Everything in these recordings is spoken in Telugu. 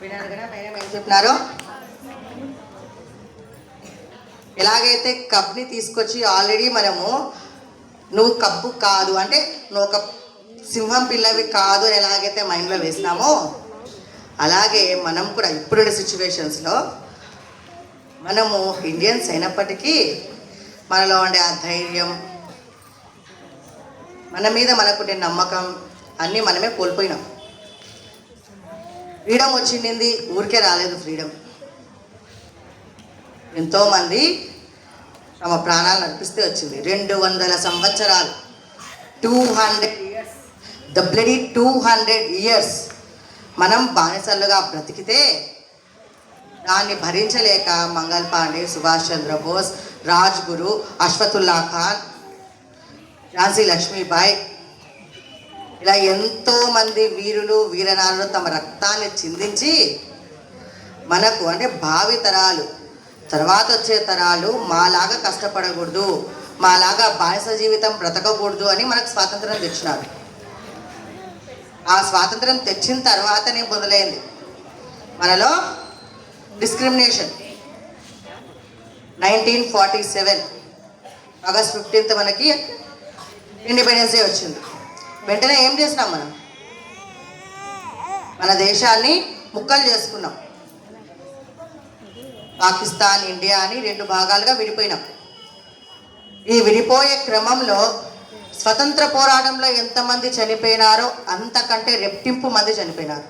వినారు కదా మేడం ఏం చెప్పినారో. ఎలాగైతే కప్ని తీసుకొచ్చి ఆల్రెడీ మనము నువ్వు కప్పు కాదు అంటే నువ్వు ఒక సింహం పిల్లవి కాదు అని ఎలాగైతే మైండ్లో వేసినామో అలాగే మనం కూడా ఇప్పుడున్న సిచ్యువేషన్స్లో మనము ఇండియన్స్ అయినప్పటికీ మనలో ఉండే ఆ ధైర్యం, మన మీద మనకుండే నమ్మకం అన్నీ మనమే కోల్పోయినాం. ఫ్రీడమ్ వచ్చింది ఊరికే రాలేదు. ఫ్రీడమ్ ఎంతోమంది తమ ప్రాణాలను అర్పిస్తే వచ్చింది. 200 సంవత్సరాలు 200 years, ద బ్లడీ 200 years మనం బానిసలుగా బ్రతికితే దాన్ని భరించలేక మంగల్ పాండే, సుభాష్ చంద్రబోస్, రాజ్గురు, అశ్వతుల్లా ఖాన్, ఝాన్సీ లక్ష్మీబాయి ఇలా ఎంతోమంది వీరులు వీరనారులు తమ రక్తాన్ని చిందించి మనకు అంటే భావి తరాలు తర్వాత వచ్చే తరాలు మాలాగా కష్టపడకూడదు, మాలాగా బానిస జీవితం బ్రతకకూడదు అని మనకు స్వాతంత్రం తెచ్చినారు. ఆ స్వాతంత్రం తెచ్చిన తర్వాతనే మొదలైంది మనలో డిస్క్రిమినేషన్. 1947 ఆగస్ట్ 15th మనకి ఇండిపెండెన్స్ డే వచ్చింది. వెంటనే ఏం చేసినాం మనం? మన దేశాన్ని ముక్కలు చేసుకున్నాం. పాకిస్తాన్, ఇండియా అని 2 భాగాలుగా విడిపోయినాం. ఈ విడిపోయే క్రమంలో స్వతంత్ర పోరాటంలో ఎంతమంది చనిపోయినారో అంతకంటే రెట్టింపు మంది చనిపోయినారు.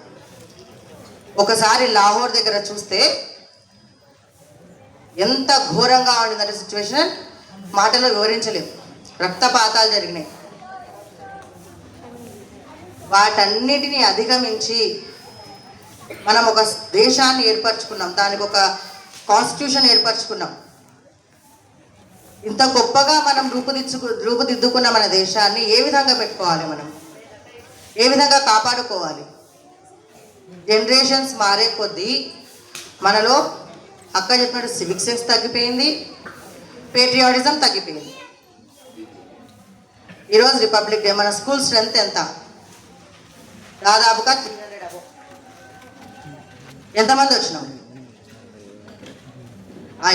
ఒకసారి లాహోర్ దగ్గర చూస్తే ఎంత ఘోరంగా ఉండిందంటే సిచ్యువేషన్ మాటలో వివరించలేము. రక్తపాతాలు జరిగినాయి. వాటన్నిటిని అధిగమించి మనం ఒక దేశాన్ని ఏర్పరచుకున్నాం, దానికి ఒక కాన్స్టిట్యూషన్ ఏర్పరచుకున్నాం. ఇంత గొప్పగా మనం రూపుదిద్దుకున్న మన దేశాన్ని ఏ విధంగా పెట్టుకోవాలి, మనం ఏ విధంగా కాపాడుకోవాలి? జనరేషన్స్ మారే కొద్దీ మనలో అక్క చెప్పినట్టు సివిక్ సెన్స్ తగ్గిపోయింది, పేట్రియాటిజం తగ్గిపోయింది. ఈరోజు రిపబ్లిక్ డే మన స్కూల్ స్ట్రెంత్ ఎంత? దాదాపుగా 300 అబో. ఎంతమంది వచ్చినాం?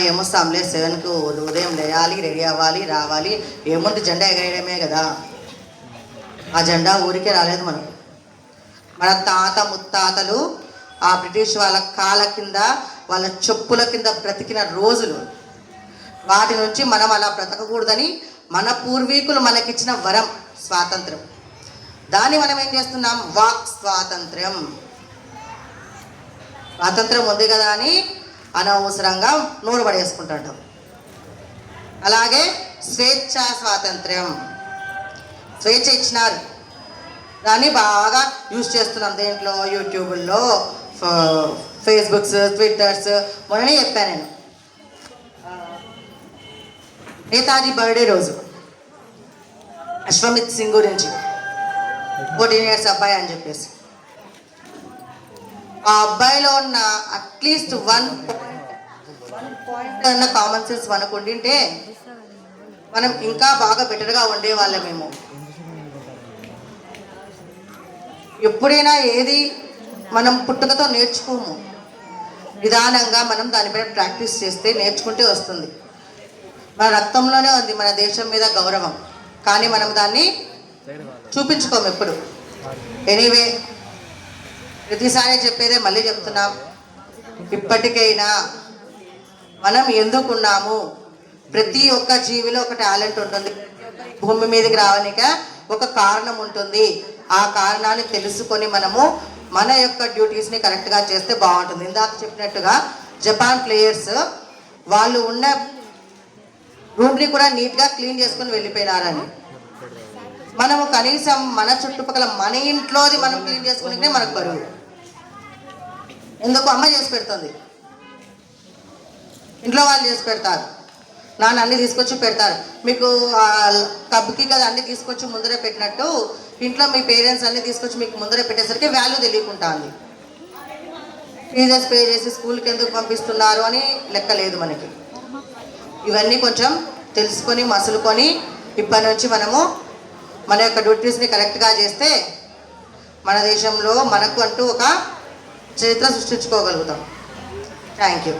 ఏమొస్తాంలే 7కు ఉదయం లేయాలి, రెడీ అవ్వాలి, రావాలి. ఏముంది జెండా ఎగరేయడమే కదా. ఆ జెండా ఊరికే రాలేదు. మన తాత ముత్తాతలు ఆ బ్రిటిష్ వాళ్ళ కాళ్ళ కింద వాళ్ళ చెప్పుల కింద బ్రతికిన రోజులు. వాటి నుంచి మనం అలా బ్రతకకూడదని మన పూర్వీకులు మనకిచ్చిన వరం స్వాతంత్రం. దాన్ని మనం ఏం చేస్తున్నాం? వాక్ స్వాతంత్ర్యం. స్వాతంత్రం ఉంది కదా అని అనవసరంగా నోరు పడేసుకుంటుంటాం. అలాగే స్వేచ్ఛా స్వాతంత్ర్యం, స్వేచ్ఛ ఇచ్చినారు, దాన్ని బాగా యూజ్ చేస్తున్నాం. దేంట్లో? యూట్యూబుల్లో, ఫేస్బుక్స్, ట్విట్టర్స్. మొన్ననే చెప్పాను నేను, నేతాజీ బర్త్డే రోజు అశ్వమిత్ సింగ్ గురించి 14 years అబ్బాయి అని చెప్పేసి. ఆ అబ్బాయిలో ఉన్న అట్లీస్ట్ 1 పాయింట్ అన్న కామన్ సెన్స్ మనకు ఉండింటే మనం ఇంకా బాగా బెటర్గా ఉండేవాళ్ళమేమో. ఎప్పుడైనా ఏది మనం పుట్టుకతో నేర్చుకోము, నిదానంగా మనం దానిపైన ప్రాక్టీస్ చేస్తే నేర్చుకుంటే వస్తుంది. మన రక్తంలోనే ఉంది మన దేశం మీద గౌరవం, కానీ మనం దాన్ని చూపించుకోము ఎప్పుడు. ఎనీవే, ప్రతిసారి చెప్పేదే మళ్ళీ చెప్తున్నాం, ఇప్పటికైనా మనం ఎందుకున్నాము? ప్రతి ఒక్క జీవిలో ఒక టాలెంట్ ఉంటుంది. భూమి మీదకి రావడానిక ఒక కారణం ఉంటుంది. ఆ కారణాన్ని తెలుసుకొని మనము మన యొక్క డ్యూటీస్ని కరెక్ట్గా చేస్తే బాగుంటుంది. ఇందాక చెప్పినట్టుగా జపాన్ ప్లేయర్స్ వాళ్ళు ఉన్న రూమ్ని కూడా నీట్గా క్లీన్ చేసుకొని వెళ్ళిపోయినారని. మనము కనీసం మన చుట్టుపక్కల మన ఇంట్లోది మనం క్లీన్ చేసుకుంటే మనకు బరువు. ఎందుకు? అమ్మ చేసి పెడుతుంది, ఇంట్లో వాళ్ళు చేసి పెడతారు, నాన్న అన్నీ తీసుకొచ్చి పెడతారు. మీకు కబ్బుకి కదా అన్నీ తీసుకొచ్చి ముందరే పెట్టినట్టు ఇంట్లో మీ పేరెంట్స్ అన్నీ తీసుకొచ్చి మీకు ముందరే పెట్టేసరికి వాల్యూ తెలియకుంటుంది. ఫీజెస్ పే చేసి స్కూల్కి ఎందుకు పంపిస్తున్నారు అని లెక్క లేదు మనకి. ఇవన్నీ కొంచెం తెలుసుకొని మసులుకొని ఇప్పటి నుంచి మనము మన యొక్క డ్యూటీస్ని కరెక్ట్గా చేస్తే మన దేశంలో మనకు అంటూ ఒక చరిత్ర సృష్టించుకోగలుగుతాం. Thank you.